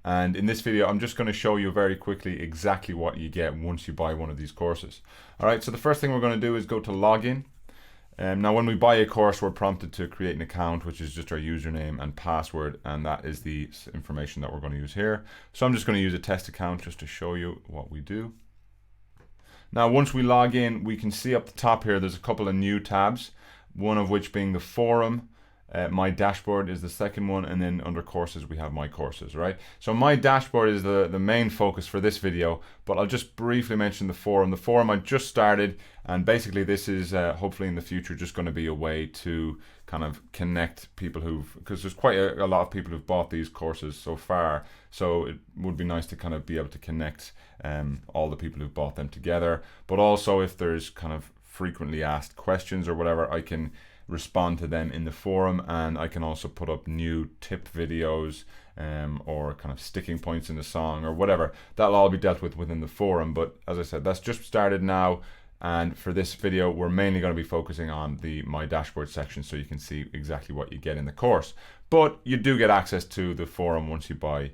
And in this video, I'm just going to show you very quickly exactly what you get once you buy one of these courses. All right, so the first thing we're going to do is go to login. Now, when we buy a course, we're prompted to create an account, which is just our username and password, and that is the information that we're going to use here. So I'm just going to use a test account just to show you what we do. Now, once we log in, we can see up the top here, there's a couple of new tabs, one of which being the forum. My dashboard is the second one, and then under courses we have my courses, right? So my dashboard is the main focus for this video, but I'll just briefly mention the forum. The forum I just started, and basically this is hopefully in the future just going to be a way to kind of connect people because there's quite a lot of people who've bought these courses so far, so it would be nice to kind of be able to connect all the people who've bought them together. But also if there's kind of frequently asked questions or whatever, I can respond to them in the forum, and I can also put up new tip videos or kind of sticking points in the song or whatever. That'll all be dealt with within the forum, but as I said, that's just started now, and for this video we're mainly going to be focusing on the my dashboard section so you can see exactly what you get in the course. But you do get access to the forum once you buy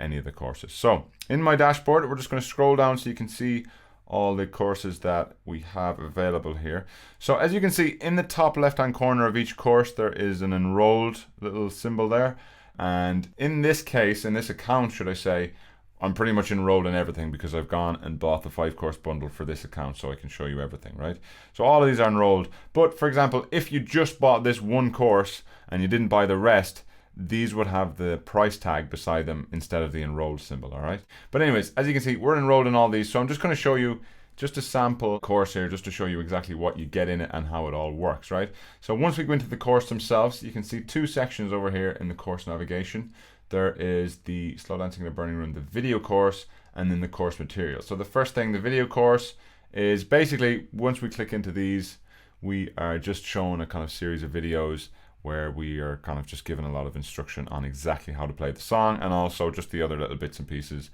any of the courses. So in my dashboard, we're just going to scroll down so you can see all the courses that we have available here. So as you can see in the top left hand corner of each course, there is an enrolled little symbol there. And in this case, in this account, should I say, I'm pretty much enrolled in everything because I've gone and bought the 5-course bundle for this account, so I can show you everything, right? So all of these are enrolled. But for example, if you just bought this one course and you didn't buy the rest, these would have the price tag beside them instead of the enrolled symbol, all right? But anyways, as you can see, we're enrolled in all these. So I'm just going to show you just a sample course here, just to show you exactly what you get in it and how it all works, right? So once we go into the course themselves, you can see two sections over here in the course navigation. There is the Slow Dancing in a Burning Room, the video course, and then the course material. So the first thing, the video course, is basically once we click into these, we are just shown a kind of series of videos where we are kind of just given a lot of instruction on exactly how to play the song, and also just the other little bits and pieces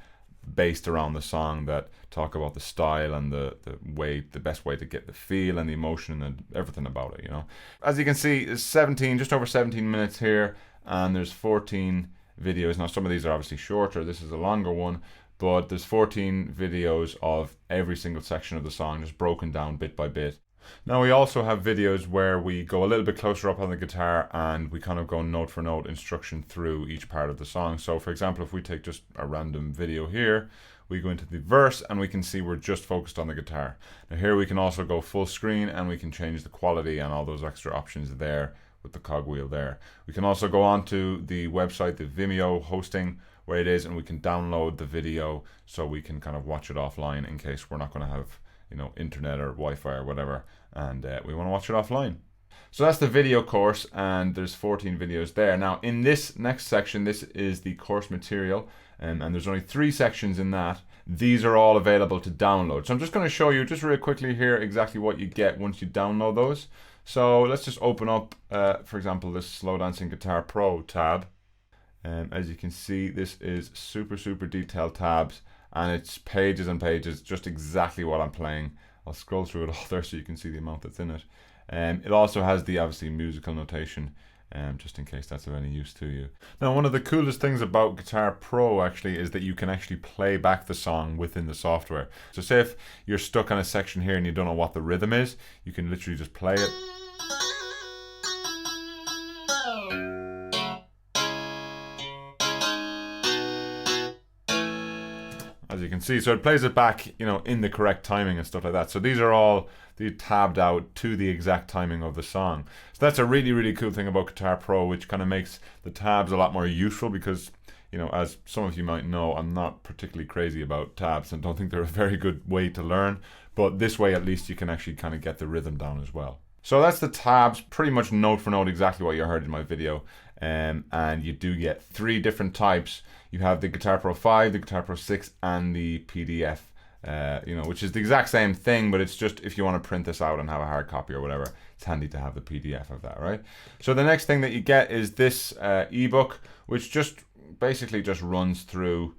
based around the song that talk about the style and the best way to get the feel and the emotion and everything about it, you know. As you can see, it's just over 17 minutes here, and there's 14 videos. Now some of these are obviously shorter, this is a longer one, but there's 14 videos of every single section of the song just broken down bit by bit. Now we also have videos where we go a little bit closer up on the guitar and we kind of go note for note instruction through each part of the song. So for example, if we take just a random video here, we go into the verse and we can see we're just focused on the guitar. Now here we can also go full screen and we can change the quality and all those extra options there with the cogwheel there. We can also go on to the website, the Vimeo hosting where it is, and we can download the video so we can kind of watch it offline in case we're not going to have, you know, internet or Wi-Fi or whatever, and we want to watch it offline. So that's the video course, and there's 14 videos there. Now in this next section, this is the course material, and there's only 3 sections in that. These are all available to download. So I'm just going to show you just real quickly here exactly what you get once you download those. So let's just open up, for example, this Slow Dancing Guitar Pro tab. As you can see, this is super detailed tabs, and it's pages and pages, just exactly what I'm playing. I'll scroll through it all there so you can see the amount that's in it. It also has the obviously musical notation, just in case that's of any use to you. Now, one of the coolest things about Guitar Pro actually is that you can actually play back the song within the software. So say if you're stuck on a section here and you don't know what the rhythm is, you can literally just play it. As you can see, so it plays it back, you know, in the correct timing and stuff like that. So these are all tabbed out to the exact timing of the song. So that's a really cool thing about Guitar Pro, which kind of makes the tabs a lot more useful because, you know, as some of you might know, I'm not particularly crazy about tabs and don't think they're a very good way to learn. But this way, at least, you can actually kind of get the rhythm down as well. So that's the tabs, pretty much note for note exactly what you heard in my video. And you do get 3 different types. You have the Guitar Pro 5, the Guitar Pro 6, and the PDF, you know, which is the exact same thing, but it's just if you want to print this out and have a hard copy or whatever, it's handy to have the PDF of that, right? So the next thing that you get is this ebook, which just basically just runs through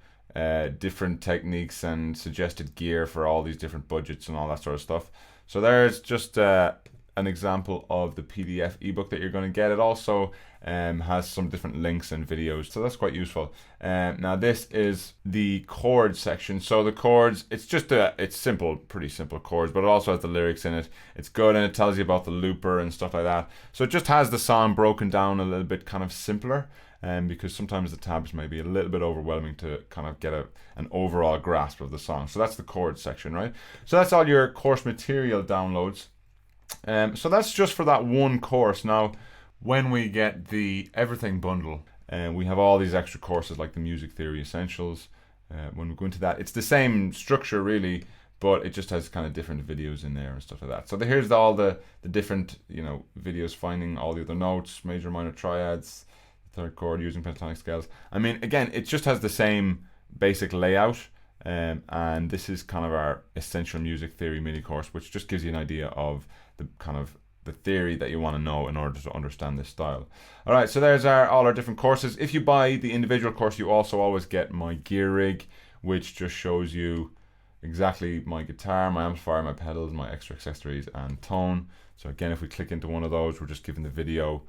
different techniques and suggested gear for all these different budgets and all that sort of stuff. So there's just an example of the PDF ebook that you're going to get. It also has some different links and videos, so that's quite useful. Now this is the chords section. So the chords, it's simple, pretty simple chords, but it also has the lyrics in it. It's good, and it tells you about the looper and stuff like that. So it just has the song broken down a little bit kind of simpler, because sometimes the tabs may be a little bit overwhelming to kind of get an overall grasp of the song. So that's the chords section, right? So that's all your course material downloads. So that's just for that one course. Now, when we get the everything bundle, we have all these extra courses like the Music Theory Essentials. When we go into that, it's the same structure really, but it just has kind of different videos in there and stuff like that. So here's all the different, videos, finding all the other notes, major, minor triads, third chord, using pentatonic scales. I mean, again, it just has the same basic layout. And this is kind of our Essential Music Theory mini course, which just gives you an idea of the kind of the theory that you want to know in order to understand this style. All right, so there's all our different courses. If you buy the individual course, you also always get my gear rig, which just shows you exactly my guitar, my amplifier, my pedals, my extra accessories, and tone. So again, if we click into one of those, we're just given the video,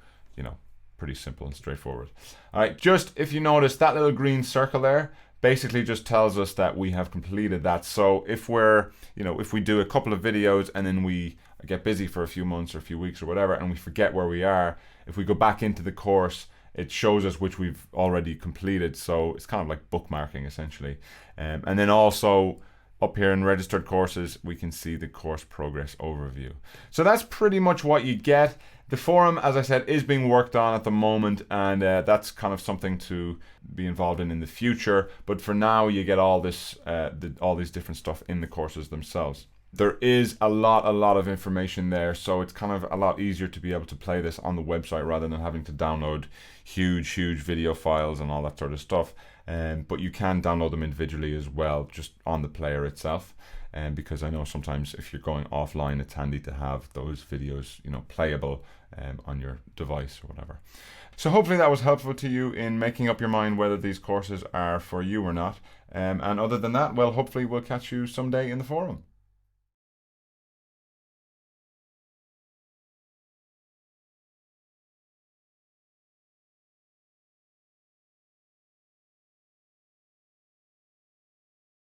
pretty simple and straightforward. All right, just if you notice that little green circle there, basically just tells us that we have completed that. So if if we do a couple of videos and then we get busy for a few months or a few weeks or whatever, and we forget where we are, if we go back into the course, it shows us which we've already completed. So it's kind of like bookmarking essentially. And then also up here in registered courses, we can see the course progress overview. So that's pretty much what you get. The forum, as I said, is being worked on at the moment, and that's kind of something to be involved in the future. But for now, you get all this, all these different stuff in the courses themselves. There is a lot of information there, so it's kind of a lot easier to be able to play this on the website rather than having to download huge video files and all that sort of stuff. But you can download them individually as well, just on the player itself. Because I know sometimes if you're going offline, it's handy to have those videos, playable on your device or whatever. So hopefully that was helpful to you in making up your mind whether these courses are for you or not. And other than that, well, hopefully we'll catch you someday in the forum.